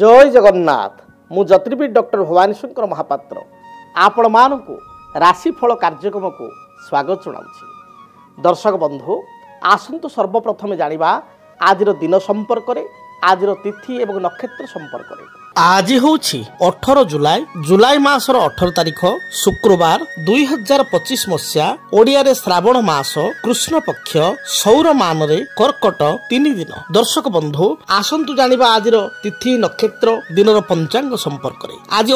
जय जगन्नाथ मु ज्योतिर्विद डॉक्टर भवानी शंकर महापात्र आपण मानकु राशिफल कार्यक्रम को स्वागत जनाऊँगी। दर्शक बंधु आसंतु सर्वप्रथमे जानिबा आज दिन संपर्क में आज तिथि एवं नक्षत्र संपर्क में। आज हूँ 18 जुलाई जुलाई मासर 18 तारिख शुक्रवार 2025 मसीहा ओडिया रे श्रावण मास कृष्ण पक्ष सौर मान रे कर्कट 3 दिन। दर्शक बंधु आसंतु जानिबा आज तिथि नक्षत्र दिन पंचांग संपर्क में। आज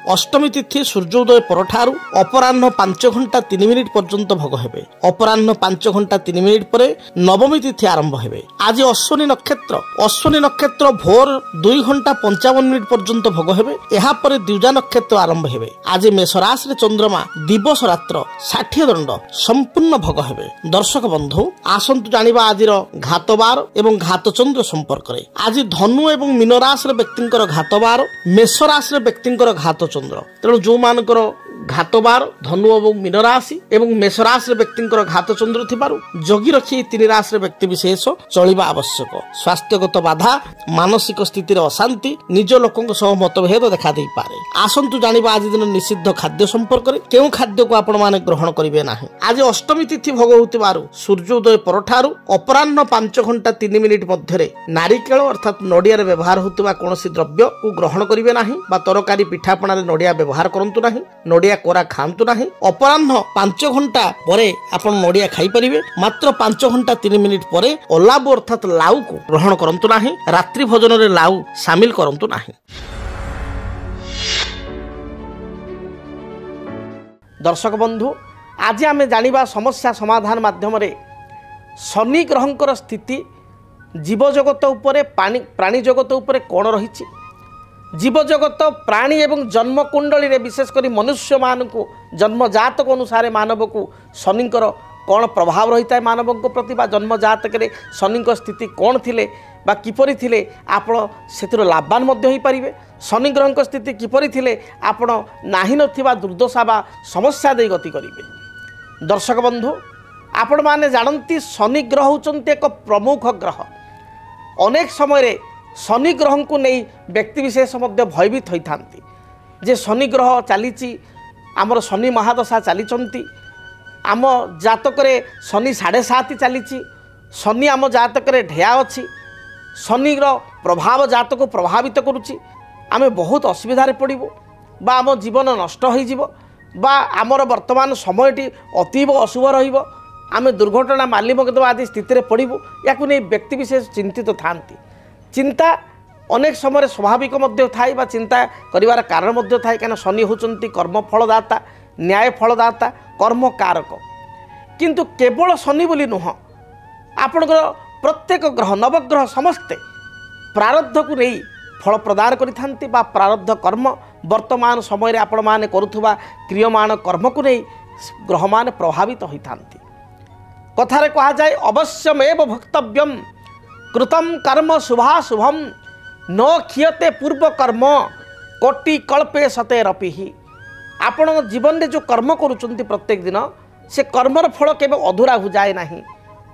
अष्टमी तिथि सूर्योदय परठारु अपराह्न 5 घंटा 3 मिनिट पर्यंत भोग हेबे। अपराह्न 5 घंटा 3 मिनिट परे नवमी तिथि आरंभ हेबे। आज अश्विनी नक्षत्र भोर 2 घंटा 55 मिनिट पर्यंत भोग हेबे। एहा परे द्विजा नक्षत्र आरंभ हेबे। आज मेष राशि रे चंद्रमा दिवस रात्र 60 दंड संपूर्ण भोग हेबे। दर्शक बंधु आसंतु जानिबा आज घातबार एवं घातचंद्र संपर्क रे। आज धनु एवं मीन राशि रे व्यक्तिंकर घातबार मेष राशि रे व्यक्तिंकर घातचंद्र। तेणु जो मानकर घातबार धनु एवं मीन राशि एवं मेष राशि रे व्यक्तिंकर घातचंद्र थिबारु जगी रखी 3 राशि रे व्यक्ति विशेष चलिबा आवश्यक। स्वास्थ्यगत बाधा मानसिक स्थिति अशांति निज लोकों सह मतभेद देखा दे पारे। आसंतु जानिबा आज दिन निषिद्ध खाद्य संपर्क में केउ खाद्य को आपण माने ग्रहण करिवे नाही। आज अष्टमी तिथि भोग होतिबारु सूर्योदय परठारु अपराह्न 5 घंटा 3 मिनिट मध्यरे नारिकेल अर्थात नडिया रे व्यवहार होतिबा कोनोसी द्रव्य को ग्रहण करिवे नाही बा तरकारी पिठापणा रे नडिया व्यवहार करंतु नाही। नडिया कोरा खांतु नाही। अपराह्न 5 घंटा परे आपण नडिया खाई परिवे। मात्र 5 घंटा 3 मिनिट परे ओलाबु अर्थात लाउ को ग्रहण करंतु नाही। रात्रि भोजन रे लाउ शामिल करंतु नाही। दर्शक बंधु आज आम जानिबा समस्या समाधान माध्यम रे शनि ग्रहंकर स्थिति जीव जगत उपरे प्राणी जगत उपरे कोण रहिछि। जीव जगत प्राणी एवं जन्म कुंडली रे विशेषकर मनुष्य मान को जन्म जातक अनुसार मानव को शनिकर कौन प्रभाव रही है मानव प्रति जन्म जातक शनि स्थिति कौन थिले बा किपरि थिले आपण से लाभवान हो पारे। शनि ग्रह स्थिति किपरि थिले आपण नाही नथिबा दुर्दशा बा समस्या दे गति करिवे। दर्शक बंधु आपण माने जानती शनि ग्रह होचंती एक प्रमुख ग्रह। अनेक समय शनि ग्रह को नहीं व्यक्ति विशेष मध्य भयभीत होता जे शनि ग्रह चली आमर शनि महादशा चली आम जातक शनि 7.5 चली शनि आम जातक ढेया अच्छी शनि प्रभाव जातक को प्रभावित करुच्ची आम बहुत असुविधा पड़ू बा आम जीवन नष्ट हो आमर वर्तमान समयटी अतीब अशुभ रम दुर्घटना मालिमकदमा आदि स्थिति पड़ू या व्यक्ति विशेष चिंतित था। चिंता अनेक समय स्वाभाविक थाए बा चिंता करिवार कारण थाए कहीं शनि होचंती कर्म फलदाता न्याय फलदाता कर्म कारक। किंतु केवल शनि बोली नुह आपणकर प्रत्येक ग्रह नवग्रह समस्ते प्रारब्ध को नहीं फल प्रदान करिथांती बा प्रारब्ध कर्म वर्तमान समय आपण माने करुथुबा क्रियमाण कर्म को नहीं ग्रह मान प्रभावित होइथांती। कथारे कहा जाए अवश्यमेव भक्तव्यम कृतम कर्म शुभाशुभम न क्षीयते पूर्व कर्म कोटि कल्पे सतेरपि। आपण जीवन में जो कर्म करुचंती प्रत्येक दिन से कर्मर फल केबे अधूरा हो जाए नहीं।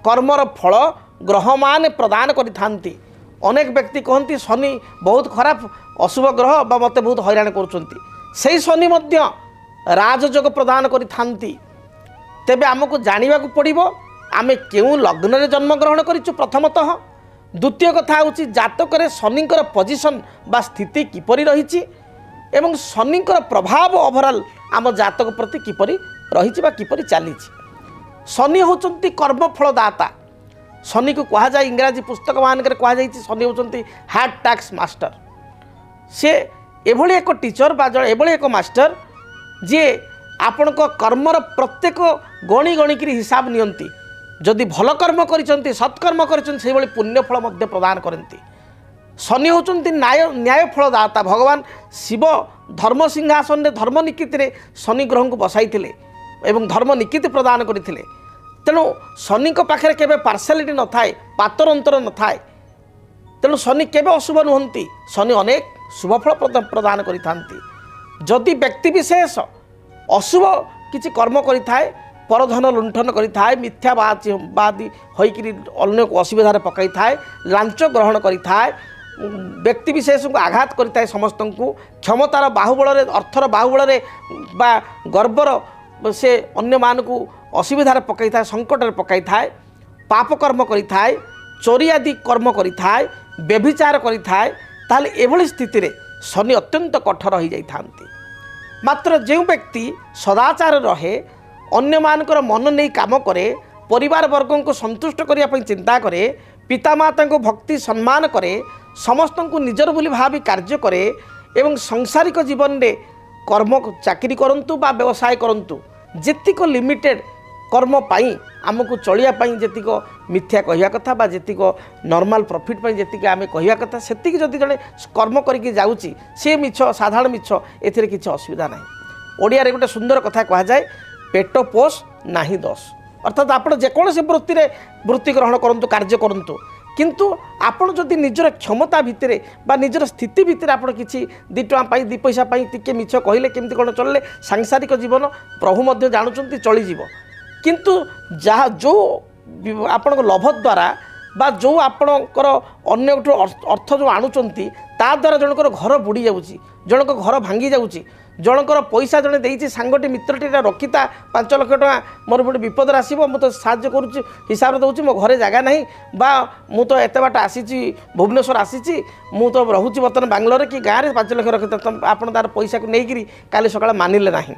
कर्मर फल ग्रह मान प्रदान करिथांती। अनेक व्यक्ति कहती शनि बहुत खराब अशुभ ग्रह बा मते बहुत हैरान करुचंती से शनि मध्य राजयोग प्रदान करिथांती। तेबे आमको जानिबा को पड़िबो आमे केउ लग्न रे जन्म ग्रहण करिछु प्रथमतः। द्वितीय कथा होची जातक रे शनिकर पोजिशन बा स्थिति किपरि रहिछि एवं शनिकर प्रभाव ओवरऑल आम जातक प्रति किपरि रहिछि बा किपरि चलीछि। शनि होचंती कर्म फलदाता। शनि को कहा जाए इंग्राजी पुस्तक मानकर कहा जाइछि शनि होचंती हार्ड टैक्स मास्टर। से एभली एक टीचर बा एभली एक मास्टर जे आपण को कर्मर प्रत्येक गणी गणिक हिसाब नियंती। जदि भल कर्म करिसंती सत्कर्म करिसंती से पुण्य फल मध्य प्रदान करती। शनि होचंती न्याय फलदाता। भगवान शिव धर्म सिंहासन रे धर्म निकित रे शनि ग्रह को बसाई एवं धर्म निकित प्रदान करते। तेणु शनि पाखे केबे पार्शालिटी न थाए पातर अंतर न थाए। तेणु शनि केबे अशुभ नुहंती। शनि अनेक शुभ फल प्रदान करिथांती। जदि व्यक्ति विशेष अशुभ किछि कर्म करिथाए परधन लुंठन करिथाए मिथ्याबादी होइकरी अन्य को असुविधा पकई थाए लांच ग्रहण करिथाए ବ୍ୟକ୍ତିବିଶେଷଙ୍କୁ ଆଘାତ କରିଥାଏ ସମସ୍ତଙ୍କୁ କ୍ଷମତାର ବାହୁବଳରେ ଅର୍ଥର ବାହୁବଳରେ ବା ଗର୍ବର ସେ ଅନ୍ୟମାନଙ୍କୁ ଅସୁବିଧାରେ ପକାଇଥାଏ ସଙ୍କଟରେ ପକାଇଥାଏ ପାପକର୍ମ କରିଥାଏ ଚୋରି ଆଦି କର୍ମ କରିଥାଏ ବ୍ୟଭିଚାର କରିଥାଏ ତାହେଲେ ଏଭଳି ସ୍ଥିତିରେ ଶନି ଅତ୍ୟନ୍ତ କଠୋର ହୋଇଯାଇଥାନ୍ତି। ମାତ୍ର ଯେଉଁ ବ୍ୟକ୍ତି ସଦାଚାର ରହେ ଅନ୍ୟମାନଙ୍କର ମନ ନେଇ କାମ କରେ ପରିବାର ବର୍ଗଙ୍କୁ ସନ୍ତୁଷ୍ଟ କରିବା ପାଇଁ ଚିନ୍ତା କରେ ପିତାମାତାଙ୍କୁ ଭକ୍ତି ସମ୍ମାନ କରେ ସମସ୍ତଙ୍କୁ ନିଜର ବୋଲି ଭାବି କାର୍ଯ୍ୟ କରେ ଏବଂ ସାଂସାରିକ ଜୀବନରେ କର୍ମ ଚାକିରି କରନ୍ତୁ ବା ବ୍ୟବସାୟ କରନ୍ତୁ ଯେତିକ ଲିମିଟେଡ୍ କର୍ମ ପାଇଁ ଆମକୁ ଚଳିବା ପାଇଁ ଯେତିକ ମିଥ୍ୟା କହିବା କଥା ବା ଯେତିକ ନର୍ମାଲ ପ୍ରଫିଟ୍ ପାଇଁ ଯେତିକି ଆମେ କହିବା କଥା ସେତିକି ଯଦି ଜଣେ କର୍ମ କରିକି ଯାଉଛି ସେ ମିଛ ସାଧାରଣ ମିଛ ଏଥିରେ କିଛି ଅସୁବିଧା ନାହିଁ। ଓଡ଼ିଆରେ ଗୋଟେ ସୁନ୍ଦର କଥା କୁହାଯାଏ ପେଟ ପୋଷ ନାହିଁ ଦୋଷ ଅର୍ଥାତ୍ ଆପଣ ଯେକୌଣସି ବୃତ୍ତି ଗ୍ରହଣ କରନ୍ତୁ କାର୍ଯ୍ୟ କରନ୍ତୁ କିନ୍ତୁ ଆପଣ ଯଦି ନିଜର କ୍ଷମତା ଭିତରେ ବା ନିଜର ସ୍ଥିତି ଭିତରେ ଆପଣ କିଛି 2 ଟଙ୍କା ପାଇଁ 2 ପଇସା ପାଇଁ ଟିକେ ମିଛ କହିଲେ କେମିତି କ'ଣ ଚଳିଲେ ସାଂସାରିକ ଜୀବନ ପ୍ରଭୁ ମଧ୍ୟ ଜାଣୁଛନ୍ତି ଚଳିଯିବ କିନ୍ତୁ ଯାହା ଯେଉଁ ଆପଣଙ୍କ ଲୋଭ ଦ୍ୱାରା ବା ଯେଉଁ ଆପଣଙ୍କର ଅନ୍ୟଠୁ ଅର୍ଥ ଯେଉଁ ଆଣୁଛନ୍ତି ତା ଦ୍ୱାରା ଜଣଙ୍କର ଘର ବୁଡ଼ି ଯାଉଛି ଜଣଙ୍କ ଘର ଭାଙ୍ଗି ଯାଉଛି ଜଣଙ୍କର ପଇସା ଜଣେ ଦେଇଛି ସାଙ୍ଗଟି ମିତ୍ରଟି ରଖିତା 5 ଲକ୍ଷ ଟଙ୍କା ମୋର ଗୋଟେ ବିପଦରେ ଆସିବ ମୁଁ ତ ସାହାଯ୍ୟ କରୁଛି ହିସାବରେ ଦେଉଛି ମୋ ଘରେ ଜାଗା ନାହିଁ ବା ମୁଁ ତ ଏତେ ବାଟ ଆସିଛି ଭୁବନେଶ୍ୱର ଆସିଛି ମୁଁ ତ ରହୁଛି ବର୍ତ୍ତମାନ ବାଙ୍ଗାଲୋରରେ କି ଗାଁରେ 5 ଲକ୍ଷ ରଖିତା ଆପଣ ତାର ପଇସାକୁ ନେଇକରି କାଲି ସକାଳେ ମାନିଲେ ନାହିଁ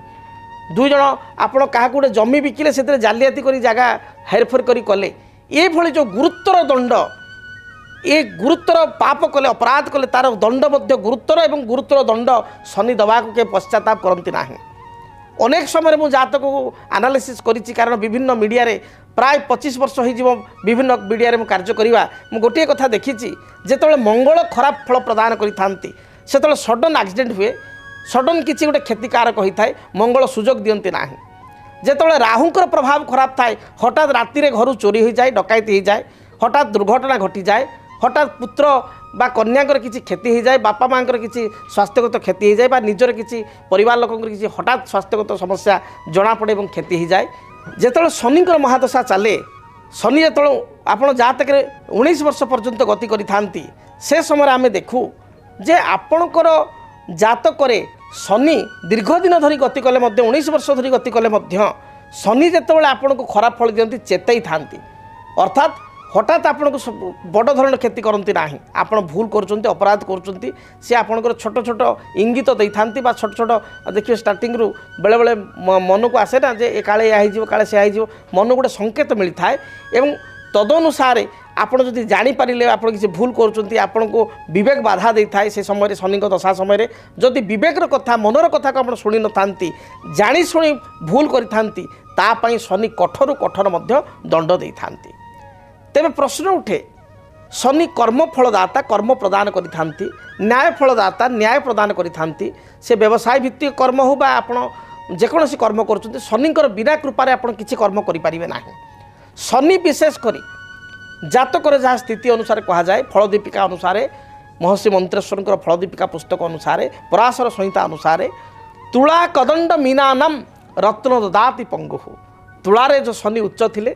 2 ଜଣ ଆପଣ କାହାକୁ ଗୋଟେ ଜମି ବିକିଲେ ସେଥିରେ ଜାଲିଆତି କରି ଜାଗା ହେରଫେର କରି କଲେ ଏଭଳି ଯେଉଁ ଗୁରୁତର ଦଣ୍ଡ ଏ ଗୁରୁତର ପାପ କଲେ ଅପରାଧ କଲେ ତାର ଦଣ୍ଡ ମଧ୍ୟ ଗୁରୁତର ଏବଂ ଗୁରୁତର ଦଣ୍ଡ ଶନି ଦେବାକୁ କେ ପଶ୍ଚାତାପ କରନ୍ତି ନାହିଁ। ଅନେକ ସମୟରେ ମୁଁ ଜାତକକୁ ଆନାଲିସିସ୍ କରିଛି କାରଣ ବିଭିନ୍ନ ମିଡ଼ିଆରେ ପ୍ରାୟ 25 ବର୍ଷ ହୋଇଯିବ ବିଭିନ୍ନ ମିଡ଼ିଆରେ ମୁଁ କାର୍ଯ୍ୟ କରିବା ମୁଁ ଗୋଟିଏ କଥା ଦେଖିଛି ଯେତେବେଳେ ମଙ୍ଗଳ ଖରାପ ଫଳ ପ୍ରଦାନ କରିଥାନ୍ତି ସେତେବେଳେ ସଡନ୍ ଆକ୍ସିଡେଣ୍ଟ ହୁଏ ସଡନ୍ କିଛି ଗୋଟେ କ୍ଷତିକାରକ ହୋଇଥାଏ ମଙ୍ଗଳ ସୁଯୋଗ ଦିଅନ୍ତି ନାହିଁ। ଯେତେବେଳେ ରାହୁଙ୍କର ପ୍ରଭାବ ଖରାପ ଥାଏ ହଠାତ୍ ରାତିରେ ଘରୁ ଚୋରି ହୋଇଯାଏ ଡକାୟତି ହୋଇଯାଏ ହଠାତ୍ ଦୁର୍ଘଟଣା ଘଟିଯାଏ हठात पुत्र बा कन्याकर किसी क्षति हो जाए बापा माँ किसी स्वास्थ्यगत क्षति हो जाए बा निजर किसी परिवार लोक किसी हठात स्वास्थ्यगत समस्या जना पड़े और क्षति हो जाए जिते शनि महादशा चले शनि जो आप जहाँतक 19 वर्ष पर्यंत गति करि से समय आम देखू जे आपणकर जातक शनि दीर्घ दिन धरी गति कले 19 वर्ष धरी गति कले शनि जिते आपन को खराब फल दिखती चेतई था अर्थात हठात आपन को बड़ धरण क्षति करती ना आप भूल कर अपराध कर सी आपंकर छोट छोट इंगित दे था छोट छोट देखिए स्टार्टिंग रु बेले बेले मन को आसे ना जे काले या काले से मन गोटे संकेत मिलता है एवं तदनुसार आपड़ जदि जानीपारे आप किसी भूल कर विवेक बाधा दे था से समय शनि दशा समय जदि विवेकर कथा मनर कथा को आप शुणी न था जानी शुणी भूल करता शनि कठोर कठोर दंड दे था तेरे प्रश्न उठे शनि कर्म फलदाता कर्म प्रदान करि न्याय फलदाता न्याय प्रदान करि से व्यवसाय भित्तिक कर्म हो बा आपण जेकोसी कर्म कर शनिकर बिना कृपारे आप किसी कर्म करें ना शनि विशेष करी जातक जहाँ स्थिति अनुसार कहुए फलदीपिका अनुसार महर्षि मंत्रेश्वर फलदीपिका पुस्तक अनुसार पराशर संहिता अनुसार तुला कदंड मीनानम रत्न ददाति पंगु तुलारे जो शनि उच्च थिले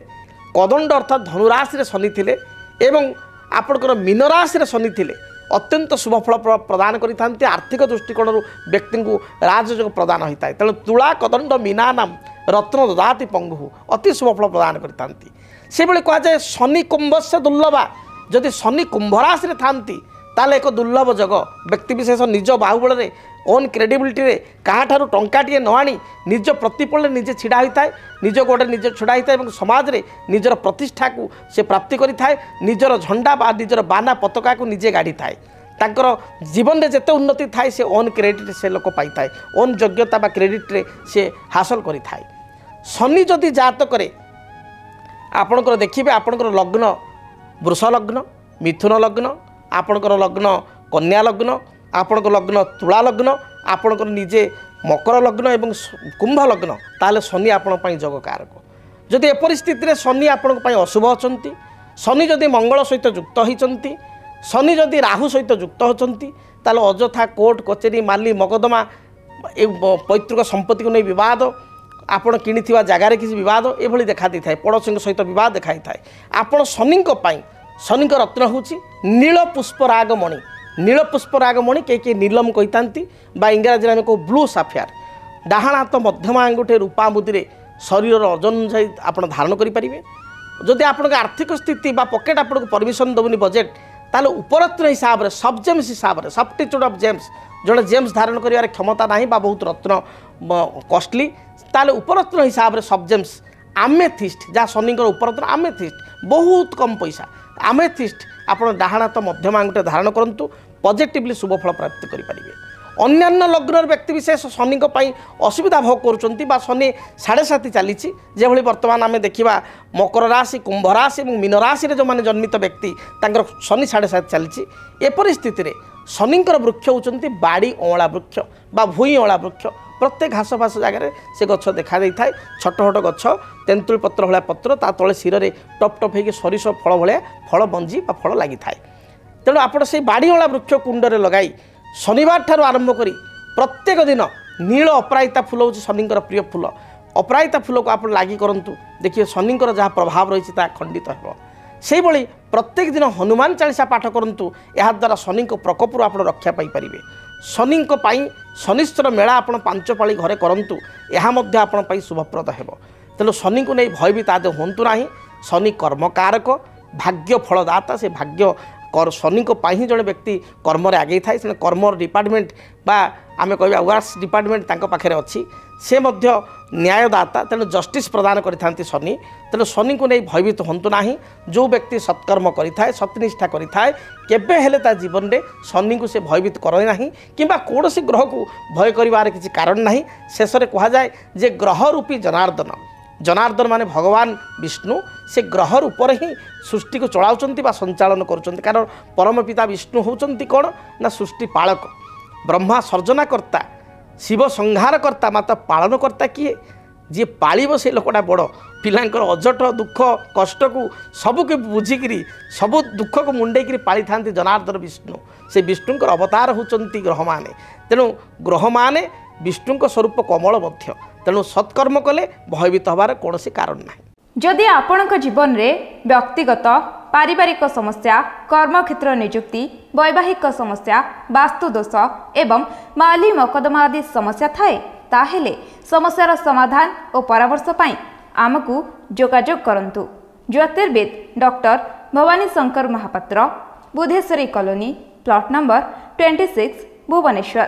कदंड अर्थात धनुराशि शनि थिले एवं आपणकर मीन राशि शनि थिले अत्यंत शुभफल प्रदान करि आर्थिक दृष्टिकोण व्यक्ति को राजयोग प्रदान होता है तेणु तुला कदंड मीनानाम रत्न ददाति पंगु अति शुभफल प्रदान करि से कहुए शनि कुंभ से दुर्लभा जदि शनि कुंभ राशि थांती ताले एक दुर्लभ जग व्यक्ति विशेष निज बाहुबल ओन क्रेडिबिलिटी रे कहाठार टंकाटे न आनी निज प्रतिपल निजे छिड़ा होता है निज गोड़े निजे छिड़ा होता है समाज रे निजर प्रतिष्ठा को से प्राप्ति करिथाए निजर झंडा बा निजर बाना पताका को निजे गाड़ी थाए तांकर जीवन में जिते उन्नति थाए से ओन क्रेडिट से लोक पाई थाए ओन योग्यता बा क्रेडिट रे से हासिल करि थाए शनि जदि जातक आपणकर देखिए आपणकर लग्न वृष लग्न मिथुन लग्न आपणकर लग्न कन्या लग्न आपणकर लग्न तुला लग्न आपणकर निजे मकर लग्न एवं कुंभ लग्न ताले शनि आपण जग कारक जदि परिस्थिति शनि आपण अशुभ अच्छा शनि जदि मंगल सहित युक्त होती शनि जदि राहु सहित युक्त होती ताले अजथा कोर्ट कचेरी माली मकदमा पैतृक संपत्ति को नहीं बद आपण कि जगार किसी बद ये देखा दी था पड़ोसी सहित बद देखा था आपण शनि शनि रत्न हूँ नील पुष्पराग मणि नीलपुष्परागमणि कई नीलम कही बा इंग्राजी आम कौ ब्लू साफियार डाहाण हाथ मध्यम आंगुठे रूपा मुदी शरीर ओजन अनुसार आप धारण करेंगे जदि आप आर्थिक स्थिति बा पकेट आपको परमिशन देवनी बजेट ताले उपरत्न हिसाब से सब जेम्स हिसाब से सब्स्टिट्यूट ऑफ जेम्स जड़े जेम्स धारण कर क्षमता ना बा बहुत रत्न कॉस्टली ताले उपरत्न हिसाब से सब जेम्स आमेथिस्ट जहाँ शनि उपरत्न आमेथिस्ट बहुत कम पैसा आमेथिस्ट आप डाहाण हाथ मध्यम आंगुठे धारण करूँ पॉजिटिवली शुभ फल प्राप्त करेंगे। अन्यान्य लग्न व्यक्ति विशेष शनि असुविधा भोग कर शनि 7.5 चली जो बर्तमान आम देखा मकर राशि कुंभ राशि और मीन राशि जो मैंने जन्मित व्यक्ति शनि 7.5 चली एपरी स्थित शनि वृक्ष होती बाड़ी अँला वृक्ष बा भूई अँला वृक्ष प्रत्येक घास फास जगह से गछ देखा था छोट छोट गछ तेंतुल पत्र भाया पत्र ता तले शिर में टप टप हो सरिष फल भाया फल बंजी बा फल लगी था तेणु आप बाड़ी अँला वृक्ष कुंडे लगाई शनिवार ठार आरंभ करी प्रत्येक दिन नील अपराजिता फूल हूँ शनि प्रिय फूल अपराजिता फूल को आप लगी करूँ देखिए शनि जहाँ प्रभाव रही खंडित हो से प्रत्येक दिन हनुमान चालीसा पाठ करूँ या द्वारा शनि प्रकोपर आप रक्षा पाइपर शनि शनिश्चर मेला आप 5 पाली घरे करूँ यह शुभप्रद हो तेणु शनि को नहीं भयभीत आदि हूँ ना शनि कर्मकारक भाग्य फलदाता से भाग्य शनि को ही जड़े व्यक्ति कर्म आगे थाए से कर्म डिपार्टमेंट बा आम कह वर्क्स डिपार्टमेंट पाखे अच्छी से न्यायदाता तेणु जस्टिस प्रदान करि शनि तेणु शनि को नहीं भयभीत हूँ ना जो व्यक्ति सत्कर्म करें सत्यनिष्ठा करें केबे हेले ता जीवन में शनि को से भयभीत करे ना कि कौन ग्रह को भय कर किसी कारण ना शेष में कहुए जे ग्रह रूपी जनार्दन जनार्दन माने भगवान विष्णु से ग्रह रूप ही सृष्टि को चलाउछंती बा संचालन करुछंती कारण परम पिता विष्णु होउछंती कौन ना सृष्टि पालक ब्रह्मा सर्जनाकर्ता शिव संहारकर्ता माता पालनकर्ता किए जी पालिब से लोकटा बड़ पिलांकर अजट दुख कष्ट को सबको बुझिकी सब दुख को मुंडेक पाली था जनार्दन विष्णु से विष्णुंकर अवतार होउछंती ग्रह माने तेणु ग्रह माने विष्णु स्वरूप कमल मध्य तेणु सत्कर्म कले भयभीत हबार कौन कारण ना जदि आपणक जीवन में व्यक्तिगत पारिवारिक समस्या कर्मक्षेत्र नियुक्ति वैवाहिक समस्या वास्तुदोष एवं माली मकदमा आदि समस्या थाए ताहेले समस्यार समाधान और परामर्श पाई आमको जोगाजोग करंतु। ज्योतिर्विद doctor Bhabani Shankar Mahapatra Budheswari colony plot number 26 Bhubaneswar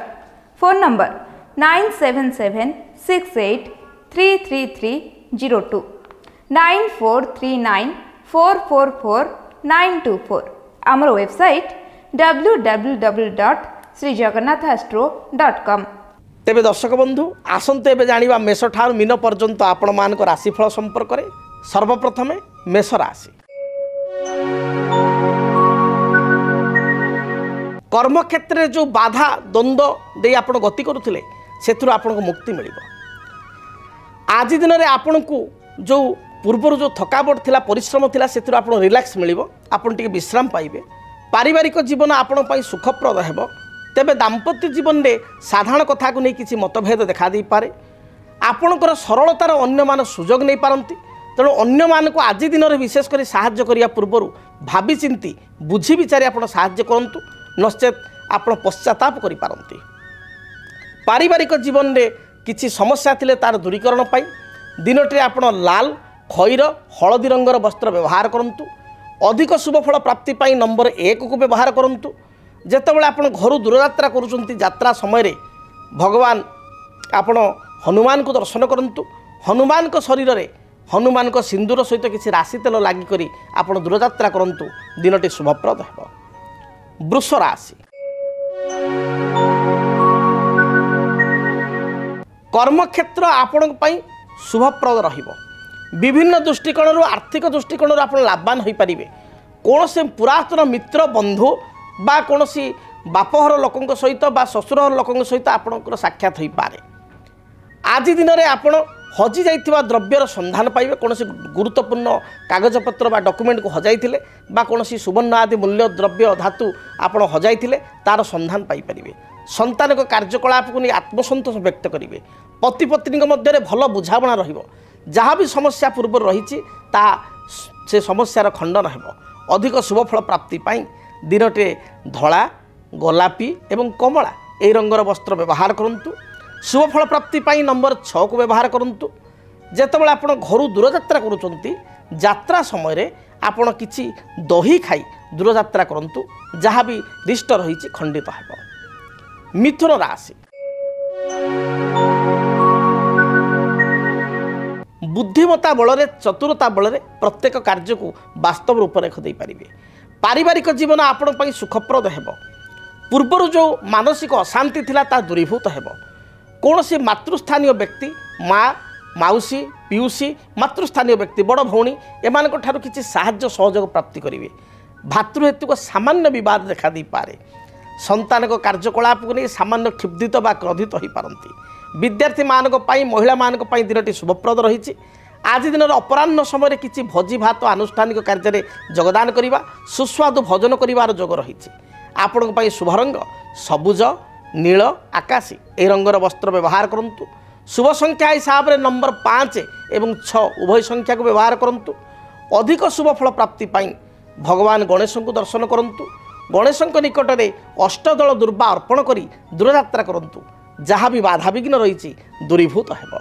phone number 9776833302 9439444924 आमर वेबसाइट www.srijagannathastro.com। तेबे दर्शक बंधु आसंते एबे जानिबा मेष ठार मीन पर्यंत आपण मानक राशिफल संपर्क में सर्वप्रथमे मेष राशि कर्मक्षेत्र जो बाधा द्वंद्व दे आपण गति करुथिले सेथुर आपनको मुक्ति मिलिबो। आज दिन में आपन को जो पूर्वर जो थकावट थिला परिश्रम थिला सेथुर आपण रिलैक्स मिलिबो आपण टिके विश्राम पाइबे। पारिवारिक जीवन आपण पई सुखप्रद हेबो। तेबे दाम्पत्य जीवन में साधारण कथा को नहीं किसी मतभेद देखा दे पारे आपणकर सरलतार अन्य मान सुजोग नहीं पारती तेणु अन्य मान को आज दिन में विशेषकर साहाय्य करिया पूर्वर भावी चिंती बुझी विचारी आपण साहाय्य करंतु नचेत आपण पश्चाताप करि पारंती। पारिवारिक जीवन में किसी समस्या थिले तार दूरीकरण पाई दिनटे आपण लाल खैर हलदी रंगर वस्त्र व्यवहार करंतु। अधिक शुभफल प्राप्ति पाई नंबर 1 को व्यवहार करंतु। जेतेबेले आपण घर दूरयात्रा करुचंती यात्रा समय रे भगवान आपण हनुमान को दर्शन करंतु। हनुमान को शरीर रे हनुमान को सिंदूर सहित किसी राशि तेल लागी करी आपण दूरयात्रा करंतु दिनटी शुभप्रद हेबो। वृष राशि कर्मक्षेत्र आपण पई शुभप्रद रहिबो। विभिन्न दृष्टिकोण आर्थिक दृष्टिकोण आप लाभवान हो पारे। कौन से पुरातन मित्र बंधु बा कौन सी बापहर लोकों सहित बा ससुरहर लोकों सहित आपणकर साक्षात हो पारे। आज दिन में आप हजि जाइथिबा द्रव्यर संधान पाइबे। कौन से गुरुत्वपूर्ण कागजपत्र बा डॉक्यूमेंट को हजाइथिले बा कौन सी सुवर्ण आदि मूल्य द्रव्य धातु आपण हजाइथिले तार संधान पाई परिबे। संतान को कार्यकलाप को नहीं आत्मसंतोष व्यक्त करेंगे। पति पत्नी मध्य भल बुझाणा रहिबो। जहाँ भी समस्या पूर्व रही से समस्यार खंडन हेबो। अधिक शुभफल प्राप्ति पाई दिनटे धला ଗୋଲାପୀ ଏବଂ କମଳା এই রঙর বস্ত্র ব্যবহার করন্তু। শুভফল প্রাপ্তি পাই নম্বর 6 কু ব্যবহার করন্তু। যেতবেলে আপন ঘরু দূরযাত্রা করুচন্তি যাত্রা সময়ে আপন কিছু দহি খাই দূরযাত্রা করন্তু, যাহা বি রিষ্ট রহিছি খণ্ডিত ହେବ। মিথুন রাশি, বুদ্ধিমতা বলরে চতুরতা বলরে প্রত্যেক কার্যকু বাস্তব রূপরেখ ଦେଇପାରିବେ। পারিবারিক জীবন আপন পাই সুখপ্রদ ହେବ। ପୂର୍ବରୁ ଯେଉଁ ମାନସିକ ଅଶାନ୍ତି ଥିଲା ତାହା ଦୂରୀଭୂତ ହେବ। କୌଣସି ମାତୃସ୍ଥାନୀୟ ବ୍ୟକ୍ତି ମା, ମାଉସୀ, ପିଉସୀ, ମାତୃସ୍ଥାନୀୟ ବ୍ୟକ୍ତି ବଡ଼ ଭଉଣୀ ଏମାନଙ୍କ ଠାରୁ କିଛି ସାହାଯ୍ୟ ସହଯୋଗ ପ୍ରାପ୍ତି କରିବେ। ଭାତୃହେତୁକ ସାମାନ୍ୟ ବିବାଦ ଦେଖାଦେଇପାରେ। ସନ୍ତାନଙ୍କ କାର୍ଯ୍ୟକଳାପକୁ ନେଇ ସାମାନ୍ୟ କ୍ଷୁବ୍ଧିତ ବା କ୍ରୋଧିତ ହୋଇପାରନ୍ତି। ବିଦ୍ୟାର୍ଥୀମାନଙ୍କ ପାଇଁ ମହିଳାମାନଙ୍କ ପାଇଁ ଦିନଟି ଶୁଭପ୍ରଦ ରହିଛି। ଆଜି ଦିନର ଅପରାହ୍ନ ସମୟରେ କିଛି ଭୋଜି ଭାତ ଆନୁଷ୍ଠାନିକ କାର୍ଯ୍ୟରେ ଯୋଗଦାନ କରିବା, ସୁସ୍ୱାଦୁ ଭୋଜନ କରିବାର ଯୋଗ ରହିଛି। ଆପଣଙ୍କ ପାଇଁ ଶୁଭ ରଙ୍ଗ ସବୁଜ, ନୀଳ, ଆକାଶୀ ଏହି ରଙ୍ଗର ବସ୍ତ୍ର ବ୍ୟବହାର କରନ୍ତୁ। ଶୁଭ ସଂଖ୍ୟା ହିସାବରେ ନମ୍ବର 5 ଏବଂ 6 ଉଭୟ ସଂଖ୍ୟାକୁ ବ୍ୟବହାର କରନ୍ତୁ। ଅଧିକ ଶୁଭ ଫଳ ପ୍ରାପ୍ତି ପାଇଁ ଭଗବାନ ଗଣେଶଙ୍କୁ ଦର୍ଶନ କରନ୍ତୁ। ଗଣେଶଙ୍କ ନିକଟରେ ଅଷ୍ଟଦଳ ଦୁର୍ବା ଅର୍ପଣ କରି ଦୂରଯାତ୍ରା କରନ୍ତୁ। ଯାହା ବି ବାଧାବିଘ୍ନ ରହିଛି ଦୂରୀଭୂତ ହେବ।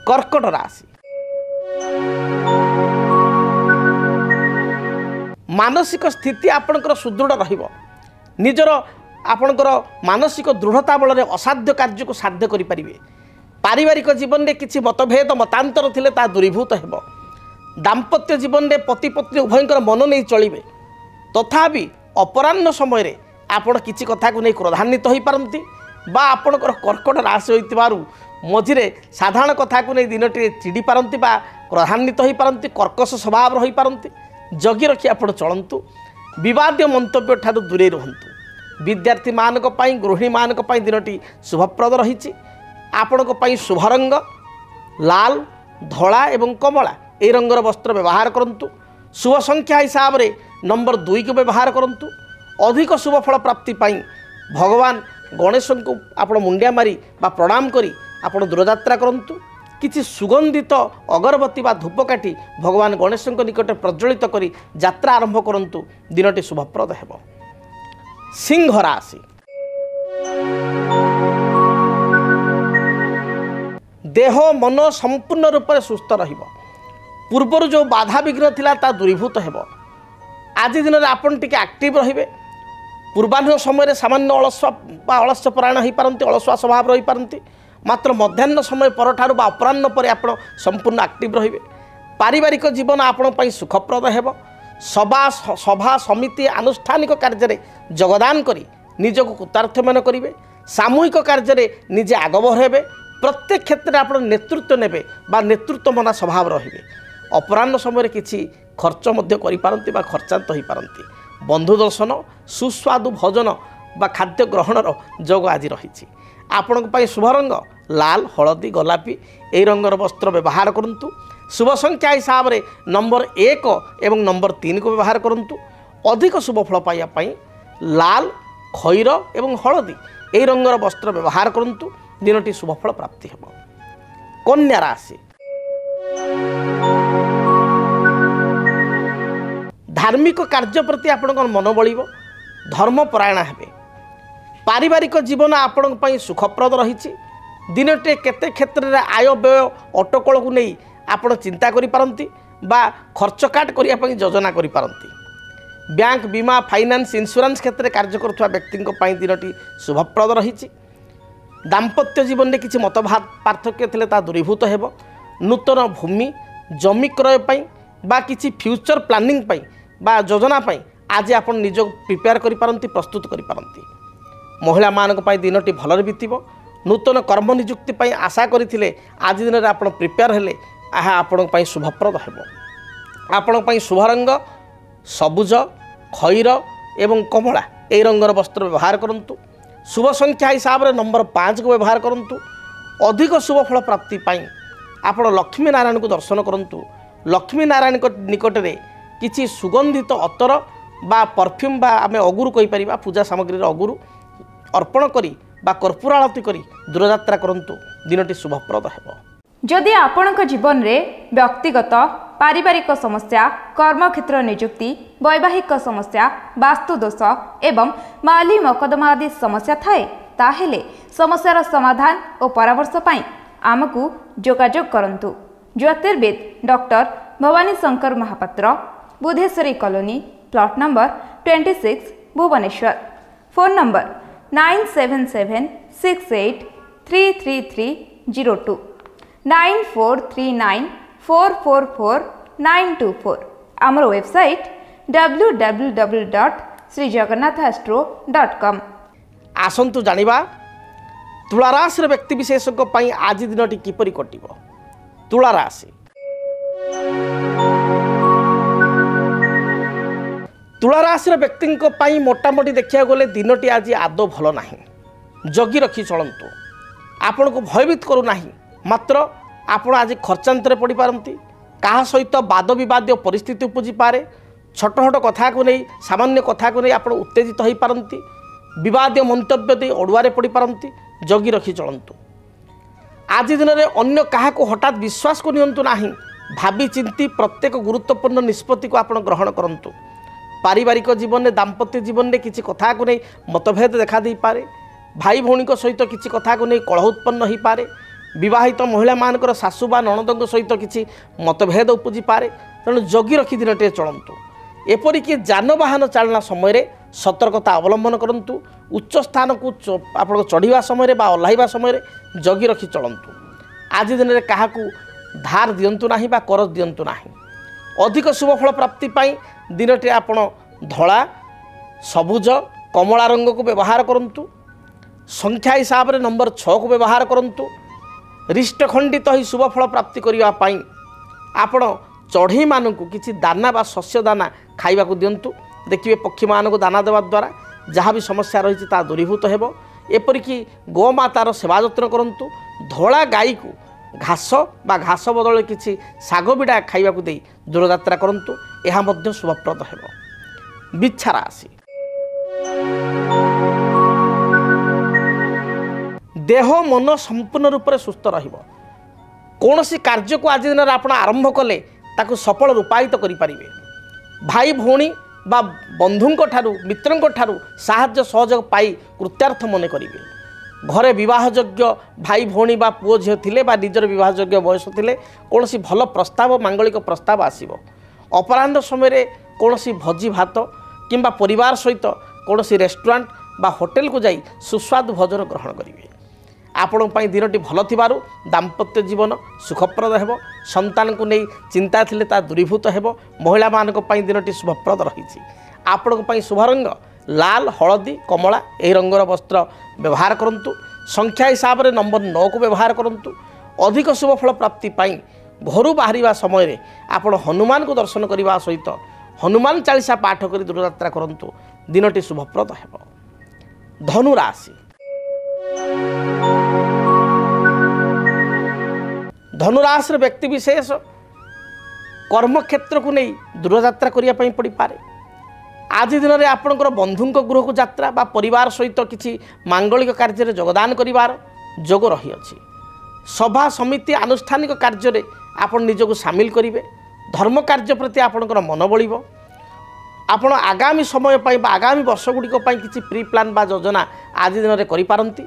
କର୍କଟ ରାଶି, ମାନସିକ ସ୍ଥିତି ଆପଣଙ୍କର ସୁଦୃଢ଼ ରହିବ। ନିଜର ଆପଣଙ୍କର ମାନସିକ ଦୃଢ଼ତା ବଳରେ ଅସାଧ୍ୟ କାର୍ଯ୍ୟକୁ ସାଧ୍ୟ କରିପାରିବେ। ପାରିବାରିକ ଜୀବନରେ କିଛି ମତଭେଦ ମତାନ୍ତର ଥିଲେ ତାହା ଦୂରୀଭୂତ ହେବ। ଦାମ୍ପତ୍ୟ ଜୀବନରେ ପତି ପତ୍ନୀ ଉଭୟଙ୍କର ମନ ନେଇ ଚଳିବେ। ତଥାପି ଅପରାହ୍ନ ସମୟରେ ଆପଣ କିଛି କଥାକୁ ନେଇ କ୍ରୋଧାନ୍ୱିତ ହୋଇପାରନ୍ତି ବା ଆପଣଙ୍କର କର୍କଟ ରାଶି ହୋଇଥିବାରୁ ମଝିରେ ସାଧାରଣ କଥାକୁ ନେଇ ଦିନଟିରେ ଚିଡ଼ି ପାରନ୍ତି ବା କ୍ରୋଧାନ୍ୱିତ ହୋଇପାରନ୍ତି, କର୍କଶ ସ୍ୱଭାବର ହୋଇପାରନ୍ତି। ଜଗି ରଖି ଆପଣ ଚଳନ୍ତୁ। ବିବାଦୀୟ ମନ୍ତବ୍ୟ ଠାରୁ ଦୂରେଇ ରୁହନ୍ତୁ। ବିଦ୍ୟାର୍ଥୀମାନଙ୍କ ପାଇଁ, ଗୃହିଣୀମାନଙ୍କ ପାଇଁ ଦିନଟି ଶୁଭପ୍ରଦ ରହିଛି। ଆପଣଙ୍କ ପାଇଁ ଶୁଭ ରଙ୍ଗ ଲାଲ, ଧଳା ଏବଂ କମଳା ଏହି ରଙ୍ଗର ବସ୍ତ୍ର ବ୍ୟବହାର କରନ୍ତୁ। ଶୁଭ ସଂଖ୍ୟା ହିସାବରେ ନମ୍ବର 2କୁ ବ୍ୟବହାର କରନ୍ତୁ। ଅଧିକ ଶୁଭ ଫଳ ପ୍ରାପ୍ତି ପାଇଁ ଭଗବାନ ଗଣେଶଙ୍କୁ ଆପଣ ମୁଣ୍ଡିଆ ମାରି ବା ପ୍ରଣାମ କରି ଆପଣ ଦୂରଯାତ୍ରା କରନ୍ତୁ। କିଛି ସୁଗନ୍ଧିତ ଅଗରବତୀ ବା ଧୂପକାଠି ଭଗବାନ ଗଣେଶଙ୍କ ନିକଟରେ ପ୍ରଜ୍ୱଳିତ କରି ଯାତ୍ରା ଆରମ୍ଭ କରନ୍ତୁ। ଦିନଟି ଶୁଭପ୍ରଦ ହେବ। ସିଂହ ରାଶି, ଦେହ ମନ ସମ୍ପୂର୍ଣ୍ଣ ରୂପରେ ସୁସ୍ଥ ରହିବ। ପୂର୍ବରୁ ଯେଉଁ ବାଧାବିଘ୍ନ ଥିଲା ତାହା ଦୂରୀଭୂତ ହେବ। ଆଜି ଦିନରେ ଆପଣ ଟିକେ ଆକ୍ଟିଭ ରହିବେ। ପୂର୍ବାହ୍ନ ସମୟରେ ସାମାନ୍ୟ ଅଳସ୍ୟ ପରାୟଣ ହୋଇପାରନ୍ତି, ଅଳସୁଆ ସ୍ୱଭାବ ରହିପାରନ୍ତି। ମାତ୍ର ମଧ୍ୟାହ୍ନ ସମୟ ପରଠାରୁ ବା ଅପରାହ୍ନ ପରେ ଆପଣ ସମ୍ପୂର୍ଣ୍ଣ ଆକ୍ଟିଭ ରହିବେ। ପାରିବାରିକ ଜୀବନ ଆପଣଙ୍କ ପାଇଁ ସୁଖପ୍ରଦ ହେବ। ସଭା ସମିତି ଆନୁଷ୍ଠାନିକ କାର୍ଯ୍ୟରେ ଯୋଗଦାନ କରି ନିଜକୁ କୃତାର୍ଥ କରିବେ। ସାମୂହିକ କାର୍ଯ୍ୟରେ ନିଜେ ଆଗଭର ହେବେ। ପ୍ରତ୍ୟେକ କ୍ଷେତ୍ରରେ ଆପଣ ନେତୃତ୍ୱ ନେବେ ବା ନେତୃତ୍ୱମନା ସ୍ୱଭାବ ରହିବେ। ଅପରାହ୍ନ ସମୟରେ କିଛି ଖର୍ଚ୍ଚ ମଧ୍ୟ କରିପାରନ୍ତି ବା ଖର୍ଚ୍ଚାନ୍ତ ହୋଇପାରନ୍ତି। ବନ୍ଧୁ ଦର୍ଶନ, ସୁସ୍ୱାଦୁ ଭୋଜନ ବା ଖାଦ୍ୟ ଗ୍ରହଣର ଯୋଗ ଆଜି ରହିଛି। ଆପଣଙ୍କ ପାଇଁ ଶୁଭ ରଙ୍ଗ ଲାଲ, ହଳଦୀ, ଗୋଲାପୀ ଏହି ରଙ୍ଗର ବସ୍ତ୍ର ବ୍ୟବହାର କରନ୍ତୁ। ଶୁଭ ସଂଖ୍ୟା ହିସାବରେ ନମ୍ବର 1 ଏବଂ ନମ୍ବର 3କୁ ବ୍ୟବହାର କରନ୍ତୁ। ଅଧିକ ଶୁଭ ଫଳ ପାଇବା ପାଇଁ ଲାଲ, ଖଇର ଏବଂ ହଳଦୀ ଏହି ରଙ୍ଗର ବସ୍ତ୍ର ବ୍ୟବହାର କରନ୍ତୁ। ଦିନଟି ଶୁଭଫଳ ପ୍ରାପ୍ତି ହେବ। କନ୍ୟା ରାଶି, ଧାର୍ମିକ କାର୍ଯ୍ୟ ପ୍ରତି ଆପଣଙ୍କର ମନ ବଳିବ, ଧର୍ମପରାୟଣ ହେବେ। ପାରିବାରିକ ଜୀବନ ଆପଣଙ୍କ ପାଇଁ ସୁଖପ୍ରଦ ରହିଛି। ଦିନଟିରେ କେତେ କ୍ଷେତ୍ରରେ ଆୟ ବ୍ୟୟ ଅଟକଳକୁ ନେଇ ଆପଣ ଚିନ୍ତା କରିପାରନ୍ତି ବା ଖର୍ଚ୍ଚ କାଟ କରିବା ପାଇଁ ଯୋଜନା କରିପାରନ୍ତି। ବ୍ୟାଙ୍କ, ବୀମା, ଫାଇନାନ୍ସ, ଇନ୍ସୁରାନ୍ସ କ୍ଷେତ୍ରରେ କାର୍ଯ୍ୟ କରୁଥିବା ବ୍ୟକ୍ତିଙ୍କ ପାଇଁ ଦିନଟି ଶୁଭପ୍ରଦ ରହିଛି। ଦାମ୍ପତ୍ୟ ଜୀବନରେ କିଛି ମତ ପାର୍ଥକ୍ୟ ଥିଲେ ତାହା ଦୂରୀଭୂତ ହେବ। ନୂତନ ଭୂମି, ଜମି କ୍ରୟ ପାଇଁ ବା କିଛି ଫ୍ୟୁଚର ପ୍ଲାନିଂ ପାଇଁ ବା ଯୋଜନା ପାଇଁ ଆଜି ଆପଣ ନିଜକୁ ପ୍ରିପେୟାର କରିପାରନ୍ତି, ପ୍ରସ୍ତୁତ କରିପାରନ୍ତି। ମହିଳାମାନଙ୍କ ପାଇଁ ଦିନଟି ଭଲରେ ବିତିବ। ନୂତନ କର୍ମ ନିଯୁକ୍ତି ପାଇଁ ଆଶା କରିଥିଲେ ଆଜି ଦିନରେ ଆପଣ ପ୍ରିପେୟାର ହେଲେ ଏହା ଆପଣଙ୍କ ପାଇଁ ଶୁଭପ୍ରଦ ହେବ। ଆପଣଙ୍କ ପାଇଁ ଶୁଭ ରଙ୍ଗ ସବୁଜ, ଖଇର ଏବଂ କମଳା ଏହି ରଙ୍ଗର ବସ୍ତ୍ର ବ୍ୟବହାର କରନ୍ତୁ। ଶୁଭ ସଂଖ୍ୟା ହିସାବରେ ନମ୍ବର 5କୁ ବ୍ୟବହାର କରନ୍ତୁ। ଅଧିକ ଶୁଭ ଫଳ ପ୍ରାପ୍ତି ପାଇଁ ଆପଣ ଲକ୍ଷ୍ମୀ ନାରାୟଣଙ୍କୁ ଦର୍ଶନ କରନ୍ତୁ। ଲକ୍ଷ୍ମୀ ନାରାୟଣଙ୍କ ନିକଟରେ କିଛି ସୁଗନ୍ଧିତ ଅତର ବା ପରଫ୍ୟୁମ୍ ବା ଆମେ ଅଗୁରୁ କହିପାରିବା, ପୂଜା ସାମଗ୍ରୀର ଅଗୁରୁ ଅର୍ପଣ କରି ବା କର୍ପୂର ଆଳତି କରି ଦୂରଯାତ୍ରା କରନ୍ତୁ। ଦିନଟି ଶୁଭପ୍ରଦ ହେବ। ଯଦି ଆପଣଙ୍କ ଜୀବନରେ ବ୍ୟକ୍ତିଗତ पारिवारिक समस्या कर्मक्षेत्र नियुक्ति वैवाहिक समस्या वास्तुदोष एवं माली मकदमा आदि समस्या थाए ताहेले समस्यार समाधान और परामर्श पाई आमको जोगाजोग करंतु। ज्योतिर्विद doctor Bhabani Shankar Mahapatra, Budheswari colony, plot number 26, Bhubaneswar. Phone number 9776833302 9439444924। आमर वेबसाइट www.srijagannathastro.com। आसंतु जानिबा तुला राशि व्यक्ति विशेष आज दिनटी किपरि कटिब। तुला राशि तुला राशि व्यक्ति मोटामोटी देखा गले दिनटी आज आदौ भल ना। जगी रखी चलतु, आपण को भयभीत करूना। मात्र आपण आज खर्चांतर पड़ पारती, क्या सहित वाद बद परिस्थिति उपजी पारे। छोट छोट कथा को नहीं, सामान्य कथा को नहीं आप उत्तेजित हो पारती, विवाद मंतव्य दे अड़ुआरे पड़ पारती। जगी रखी चलतु। आज दिन में अन्य क्या हठात विश्वास को नियंतु नहीं। भावी चिंती प्रत्येक गुरुत्वपूर्ण निष्पत्ति को आप ग्रहण करूँ। पारिवारिक जीवन में, दाम्पत्य जीवन में किसी कथा को नहीं मतभेद देखा दे पारे। भाई भौणी सहित किसी कथा को नहीं कलह उत्पन्न हो पारे। विवाहित महिला मानकर सासू बा नणद सहित किसी मतभेद उपजी पारे। तेणु जगी रखी दिनटे चलतु। एपरिक जानवाहन चालना समय सतर्कता अवलंबन करंतु। उच्च स्थान को आप चढ़ा समय ओह्लैवा समय जगी रखी चलतु। आज दिन में क्या धार दिंतु ना बा कर दिंतु ना। अधिक शुभफल प्राप्ति दिनटे आपण धला, सबुज, कमला रंग को व्यवहार करंतु। संख्या हिसाब से नंबर 6 को व्यवहार करंतु। रिष्टखंडित ही शुभफल प्राप्ति करने आपण चढ़ई मानक किसी दाना बा शस्य दाना खाइबा को दिंतु। देखिए पक्षी मान को दाना देवा द्वारा जहाँ भी समस्या रही दूरीभूत हो। एपरिक गोमातार सेवा जत्न करंतु। धला गाई को घास बा घास बदल किसी शाग बिड़ा खाइबा को दे दूरयात्रा करंतु। यह मध्य शुभप्रद हो। बिच्छा राशि देह मन संपूर्ण रूप से सुस्थ रहिबो। कौन सी कार्य को आज दिन में आप आरंभ कले ताकू सफल रूपायित करें। भाई भौणी बा बंधुों ठारू मित्रों ठारू साहाय्य सहयोग पाई कृत्यार्थ मन करेंगे। घरे विवाहयोग्य भाई भौणी बा पुओ झील थिले बा निजर विवाहयोग्य बयस थिले कौन सी भल प्रस्ताव मांगलिक प्रस्ताव आसीबो। अपराह्न समय कौन सी भोजी भात किंबा परिवार सहित कौन सी रेस्टोरेंट बा होटेल को जाई सुस्वादु भोजन ग्रहण करेंगे। आपण दिनटी भल थिबारु दाम्पत्य जीवन सुखप्रद हो। संतान को नहीं चिंता थिले ता दूरीभूत हो। महिला मानक दिनटी शुभप्रद रही। आपण शुभ रंग लाल, हलदी, कमला यह रंगर वस्त्र व्यवहार करंतु। संख्या हिसाब से नंबर 9 को व्यवहार करंतु। अधिक शुभफल प्राप्ति घर बाहर समय आपण हनुमान को दर्शन करने सहित हनुमान चालीसा पाठ कर दूरयात्रा करंतु। दिनटी शुभप्रद हो। धनु राशि धनुराशि व्यक्ति विशेष कर्मक्षेत्र को नहीं दूरयात्रा करने पड़ पारे। आज दिन में आपणकर बंधुं गृह को यात्रा बा परिवार सहित किसी मांगलिक कार्य योगदान करिवार जोग रही अछि। सभा समिति आनुष्ठानिक कार्य आप निजक सामिल करेंगे। धर्म कार्य प्रति आपणकर मन बढ़। आपण आगामी समय बा आगामी वर्ष गुड़िक किसी प्री प्लान बा योजना आज दिन में करिपारंती।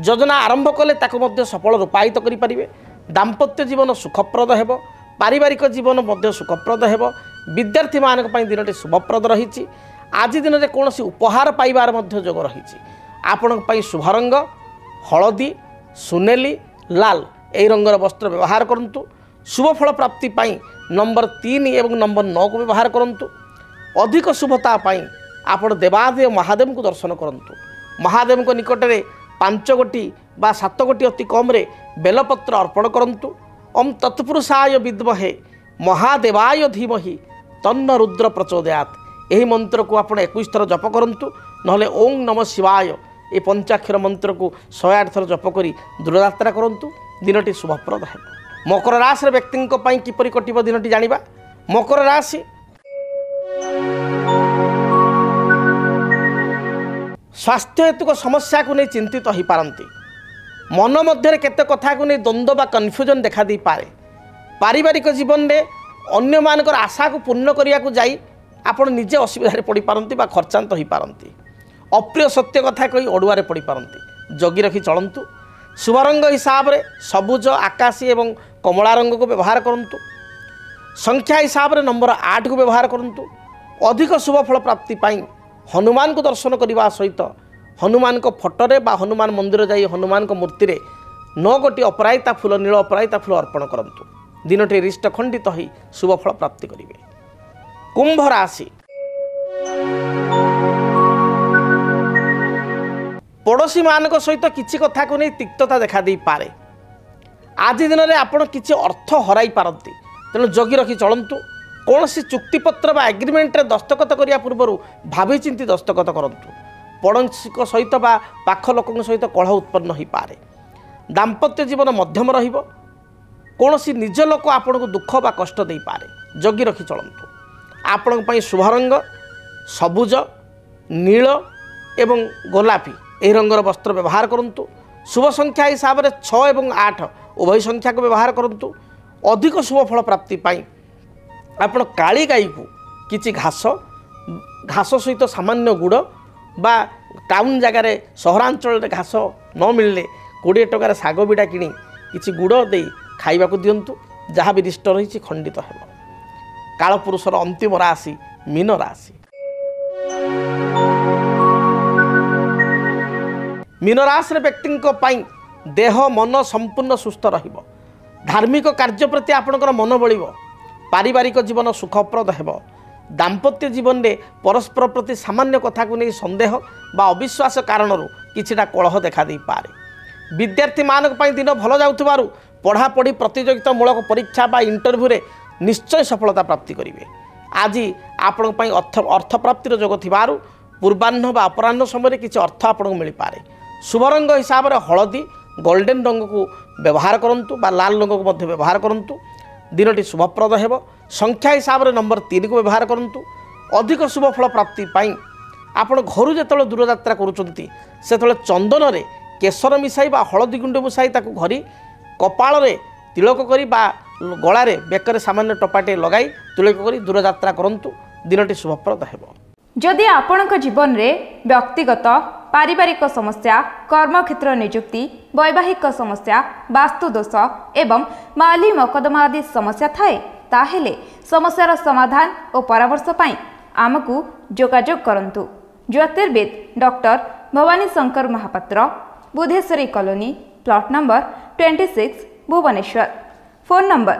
योजना आरंभ कले ताको मध्य सफल रूपायित करें। दाम्पत्य जीवन सुखप्रद हो। पारिवारिक जीवन मध्य सुखप्रद हो। विद्यार्थी मानक दिनटी शुभप्रद रही। आज दिन में कौन सी उपहार पाइबार मध्य जोग रही। आपण शुभ रंग हलदी, सुनेली, लाल यही रंगर वस्त्र व्यवहार करंतु। शुभफल प्राप्ति नंबर 3 एवं नंबर 9 को व्यवहार करंतु। अधिक शुभता आपण देवादेव महादेव को दर्शन करंतु। महादेव को निकट में 5 गोटी बा 7 गोटी अति कम बेलपत्र अर्पण करंतु। ओम तत्पुरुषाय विद्महे महादेवाय धीमहि तन्न रुद्र प्रचोदयात यही मंत्र को आप 21 थर जप करंतु। नहले ओं नमः शिवाय ये पंचाक्षर मंत्र को 108 थर जप करी दूरयात्रा करंतु। दिनटी शुभप्रद है। मकर राशि व्यक्ति किपरि कटिब दिनटी जानिबा। मकर राशि स्वास्थ्य हेतुक समस्या को नहीं चिंतित हो पारती। मन मध्य केते कथा को नहीं द्वंद्व बा कन्फ्यूजन देखा दी पारे। पारिवारिक जीवन में अन्य मानकर आशा को पूर्ण करने को जाई आपण निजे असुविधा पड़ पारती खर्चांत हो पारती अप्रिय सत्य कथा कही अड़ुआरे पड़ पारती जगी रखी चलतु शुभ रंग हिसाब से सबुज आकाशी एवं कमला रंग को व्यवहार करंतु संख्या हिसाब से नंबर 8 को व्यवहार करंतु अधिक शुभ फल प्राप्ति पाई हनुमान को दर्शन करने सहित हनुमान को फोटोरे बा हनुमान मंदिर जाई हनुमान को मूर्ति रे 9 गोटी अपराजिता फूल नील अपराजिता फूल अर्पण करंतु दिनटी रिष्ट खंडित हो शुभ फल प्राप्ति करेंगे। कुंभ राशि पड़ोशी मान सहित किसी कथा को नहीं तिक्तता देखा दे पारे आज दिन में आपड़ किसी अर्थ हराई पारती तेणु जगी रखी चलतु कौन सी चुक्तिपत्र बा एग्रीमेंट रे दस्तखत करिया पूर्व भावी चिंती दस्तखत करंतु पड़ोशी सहित बा पाख लोक सहित कलह उत्पन्न हो पारे दाम्पत्य जीवन मध्यम रहिबो कौन सी निज लोक आपण को दुख बा कष्ट दे पारे जगी रखी चलतु आपण पई शुभ रंग सबुज नील एवं गोलापी यह रंगर वस्त्र व्यवहार करंतु शुभ संख्या हिसाब से 6 एवं 8 उभय संख्या को व्यवहार करंतु अधिक शुभ फल प्राप्ति पाई आपण काली गाई को किछि घास घास सहित सामान्य गुड़ बा टाउन जगार सहरांचल घास न मिलले 20 टकार साग बिड़ा किणी किछि गुड़ दे खाइबा को दियंतु जहाँ भी रिष्ट रही खंडित हेब। कालपुरुषर अंतिम राशि मीन राशि मीन राशि व्यक्ति देह मन संपूर्ण सुस्थ रहिबो धार्मिक कार्य प्रति आपणकर मन बलिबो पारिवारिक जीवन सुखप्रद हेब दाम्पत्य जीवन में परस्पर प्रति सामान्य कथा को नहीं संदेह बा अविश्वास कारण किछिटा कलह देखा दे पारे विद्यार्थी मानक पई दिन भल जाउथबारु पढ़ापढ़ी प्रतियोगितामूलक परीक्षा बा इंटरव्यू रे निश्चय सफलता प्राप्ति करेंगे। आज आपण पई अर्थ प्राप्तिर जोग थिबारु पूर्वाह्न बा अपराह्न समय किछि अर्थ आपको मिल पारे शुभ रंग हिसाब से हलदी गोल्डन रंग को व्यवहार करंतु बा लाल रंग को मध्य व्यवहार करंतु दिनटी शुभप्रद हेब। संख्या हिसाब से नंबर 3 को व्यवहार करंतु अधिक शुभ फल प्राप्ति पाई आपण घर जो दूर यात्रा करुचंती सेतले चंदन रे केसर मिसाई बा हलदी गुंड मिसाई ताकू घरी कपाल रे तिलक करी बा गला रे बेकर सामान्य टपाटे लगाई तिलक करी दूर यात्रा करंतु दिनटी शुभप्रद हेब। जदि आपणक जीवन रे व्यक्तिगत पारिवारिक समस्या कर्मक्षेत्र नियुक्ति वैवाहिक समस्या वास्तुदोष एवं माली मकदमा आदि समस्या थाए ताहेले समस्यार समाधान और परामर्श पाई आमकु जोगाजोग करंतु। ज्योतिर्विद doctor Bhabani Shankar Mahapatra Budheswari colony plot number 26 Bhubaneswar phone number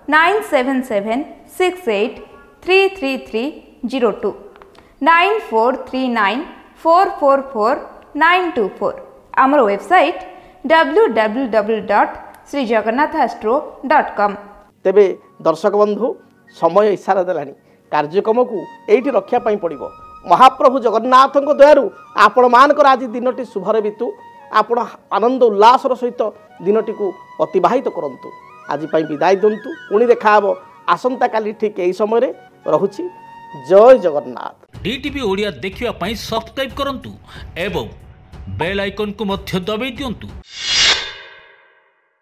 9776833302 9439444924 आमर वेबसाइट www.srijagannathastro.com। तेबे दर्शक बंधु समय इशारा देलानी कार्यक्रम को एठी रखिया पई पड़िबो महाप्रभु जगन्नाथ दयारु आपण मानकर आज दिनटी शुभरे बितु आपण आनंद उल्लासर सहित दिनटी को अतिबाहित करंतु आज पई विदाय दंतु पुणी देखा हबो आसंता काली ठीक एही समय रे रहुछि। जय जगन्नाथ। डीटीवी ओडिया देखिवा पई सब्सक्राइब करंतु एवं बेल आइकन को मध्य दबाई दियंतु।